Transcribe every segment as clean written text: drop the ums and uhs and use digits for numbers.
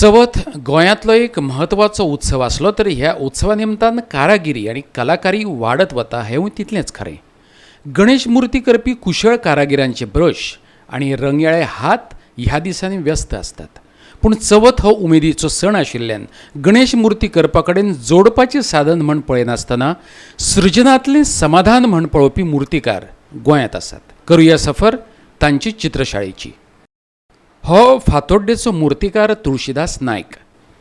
चवथ गोंयांतलो एक म्हत्वाचो उत्सव आसलो तरी ह्या उत्सवा निमतान कारागिरी आनी कलाकारी वाडत वता हेंवूय तितलेंच खरें. गणेश मुर्ती करपी कुशळ कारागिरांचे ब्रश आनी रंगयाळे हात ह्या दिसांनी व्यस्त आसतात. पूण चवथ हो उमेदीचो सण आशिल्ल्यान गणेश मुर्ती करपा कडेन जोडपाचें साधन म्हण पळयनासतना सृजनांतलें समाधान म्हण पळोवपी मुर्तीकार गोंयांत आसात. करुया सफर तांची चित्रशाळेची. हो फातोड्डेचो मुर्तीकार तुळशीदास नायक.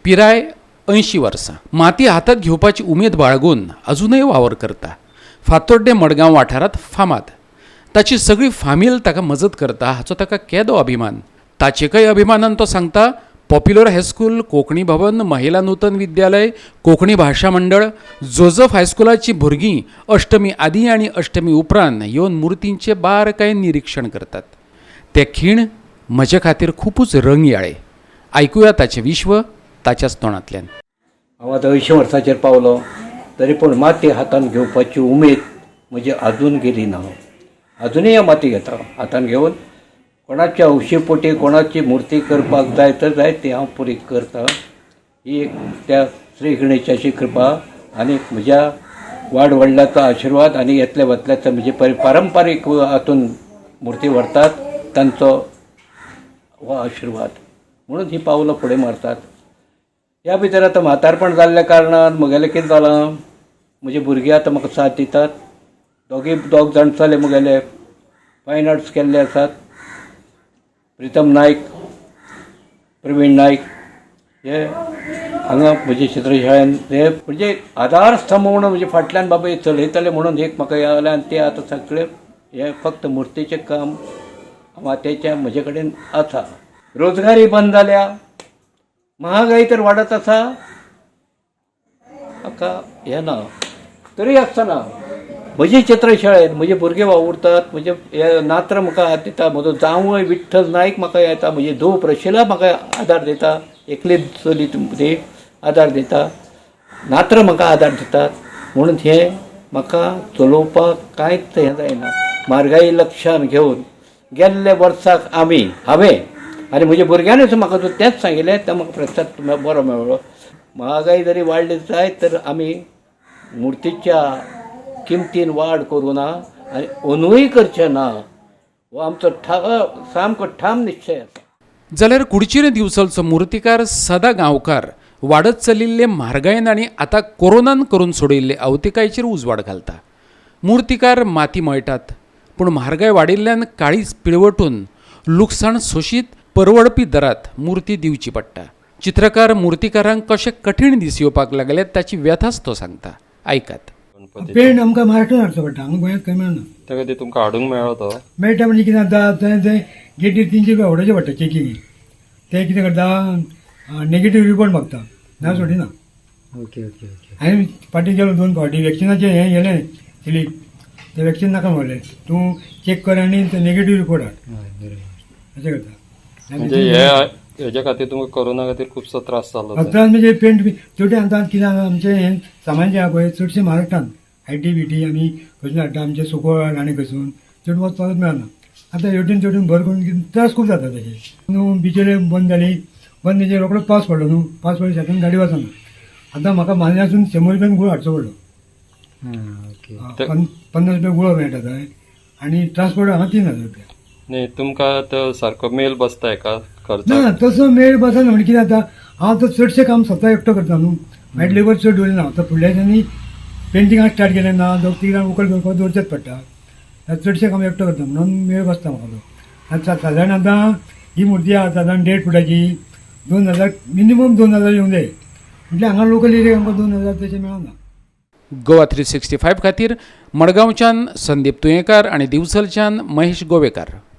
पिराय 80 वर्सां. माती हातांत घेवपाची उमेद बाळगून अजूनय वावर करता. फातोड्डे मडगांव वाठारांत फामाद. ताची सगळी फामील ताका मजत करता हाचो ताका केदो अभिमान. ताचेकय अभिमानान तो सांगता, पॉप्युलर हायस्कूल, कोंकणी भवन, महिला नूतन विद्यालय, कोंकणी भाशा मंडळ, जोझफ हायस्कुलाची भुरगीं अष्टमी आदीं आनी अष्टमी उपरांत येवन मुर्तींचें बारकायेन निरीक्षण करतात. ते खीण म्हजे खातीर खूबच रंगयाळे. आयकुया ताचें विश्व ताच्याच तोंडांतल्यान. हांव आतां 80 वर्सांचेर पावलो तरी पूण माती हातान घेवपाची उमेद म्हजी अजून गेली ना. अजुनूय हांव माती घेता हातान घेवन. कोणाच्या हौशेपोटी कोणाची मुर्ती करपाक जाय तर जाय ती हांव पुरी करता. ही एक त्या श्री गणेशाची कृपा आनी म्हज्या वाड वडिलांचो आशिर्वाद आनी येतले वतल्याचो म्हणजे पारंपारीक हातून मुर्ती व्हरतात तांचो हो आशिर्वाद म्हणून ही पावलां फुडें मारतात. ह्या भितर आतां म्हातारपण जाल्ल्या कारणान म्हगेलें कितें जालां, म्हजे भुरगे आतां म्हाका साथ दितात. दोग जाण चले म्हगेले फायन आर्ट्स केल्ले आसात. प्रितम नायक, प्रवीण नायक हे हांगा म्हजे चित्रशाळेन हे म्हणजे आधार स्तंभ म्हणून म्हणजे फाटल्यान बाबा हे चलयतले म्हणून एक म्हाका हे जालें आनी ते आतां सगळे हे फक्त मुर्तीचें काम मातयेचें म्हजे कडेन आसा. रोजगारी बंद जाल्या, महागाई तर वाडत आसा. म्हाका हें ना तरी आसतना म्हजी चित्रशाळेन म्हजे भुरगे वावुरतात. म्हजे हे नात्र म्हाका हात दिता. म्हजो जांवय विठ्ठल नायक म्हाका येता. म्हजी धूव प्रशिला म्हाका आदार दिता. एकली चली ती आदार दिता. नात्र म्हाका आदार दितात. म्हणून हें म्हाका चलोवपाक कांयच हें जायना. म्हारगाई लक्षांत घेवन गेल्ले वर्साक हांवें आनी म्हज्या भुरग्यांनी म्हाका तेंच सांगिल्लें तें म्हाका प्रतिसाद बरो मेळ्ळो. म्हारगाय जरी वाडली जायत तर आमी मुर्तीच्या किमतीन वाड करूं ना आनी अंदूय करचें ना हो आमचो सामको ठाम निश्चय आसा. जाल्यार कुडचिरे दिवचलचो मुर्तीकार सदा गांवकार वाडत चलिल्ले म्हारगायेन आनी आतां कोरोनान करून सोडिल्ले अवतिकायेचेर उजवाड घालता. मुर्तीकार माती मळटात पूण म्हारगाय वाडिल्ल्यान काळीज पिळवटून लुकसाण सोशीत परवडपी दरात मुर्ती दिवची पडटा. चित्रकार मुर्तीकारांक कशे कठीण दीस येवपाक लागले ताची व्यथाच तो सांगता. आयकात. पेंट आमकां महाराष्ट्रान हाडचो पडटा. हांगा गोंयांत खंय मेळना. त्या खातीर तुमकां हाडूंक मेळ्ळो तो मेळटा म्हणजे कितें जाता थंय गेटीर 300 रुपया वडोवचे पडटा चेकीक. ते कितें करता नेगेटीव रिपोर्ट मागता ना सोडिना. Okay okay okay. हांवें फाटीं गेलो 2 फावटी वॅक्सिनाचें हें गेलें स्लीप. तें वॅक्सिन नाका म्हणलें तूं चॅक कर आनी ते नेगेटीव रिपोर्ट हाड अशें करता. म्हणजे हेच्या खातीर तुमकां कोरोना खातीर खुबसो त्रास जालो. त्रास म्हणजे पेंट चडशें आतां कितें आमचें हें सामान जें आहा पळय चडशें महाराष्ट्रान आयटी बिटी आमी खंयसून हाडटा. आमचे सुकवळ आनी खंयसून चड वचपाक मेळना. आतां हेवटेन भर करून त्रास खूब जाता तेजे. न्हू बिचोले बंद जाली. बंद तेजे रोखडोच पावस पडलो न्हू. पावस पडले शेतान गाडी वचना. आतां म्हाका मान्यासून 100 रुपयान गुळ हाडचो पडलो. 50 रुपया गुळो मेळटा थंय आनी ट्रान्सपोर्ट हांगा 3000 रुपया. न्ही तुमकां तो सारको मेल बसता हेका खर्च ना तसो मेळ बसना. म्हणजे कितें जाता हांव तर चडशें काम स्वता एकटो करता न्हू. म्हाजे लेबर चड दवरिना. आतां फुडल्या दिसांनी पेंटिंगाक स्टार्ट केलें ना 2-3 जाण उकल करपाक दवरचेच पडटा. चडशें काम एकटो करता म्हणून मेळ बसता म्हाका तो. आतां साधारण आतां ही मुर्ती आहा साधारण 1.5 फुटाची 2000 मिनिमम 2000 येवंक जाय. म्हणजे हांगा लोकल एरियाक आमकां 2000 तशें मेळना. गोवा 365 खातीर मडगांवच्यान संदीप तुयेंकार आनी दिवचलच्यान महेश गोवेकार.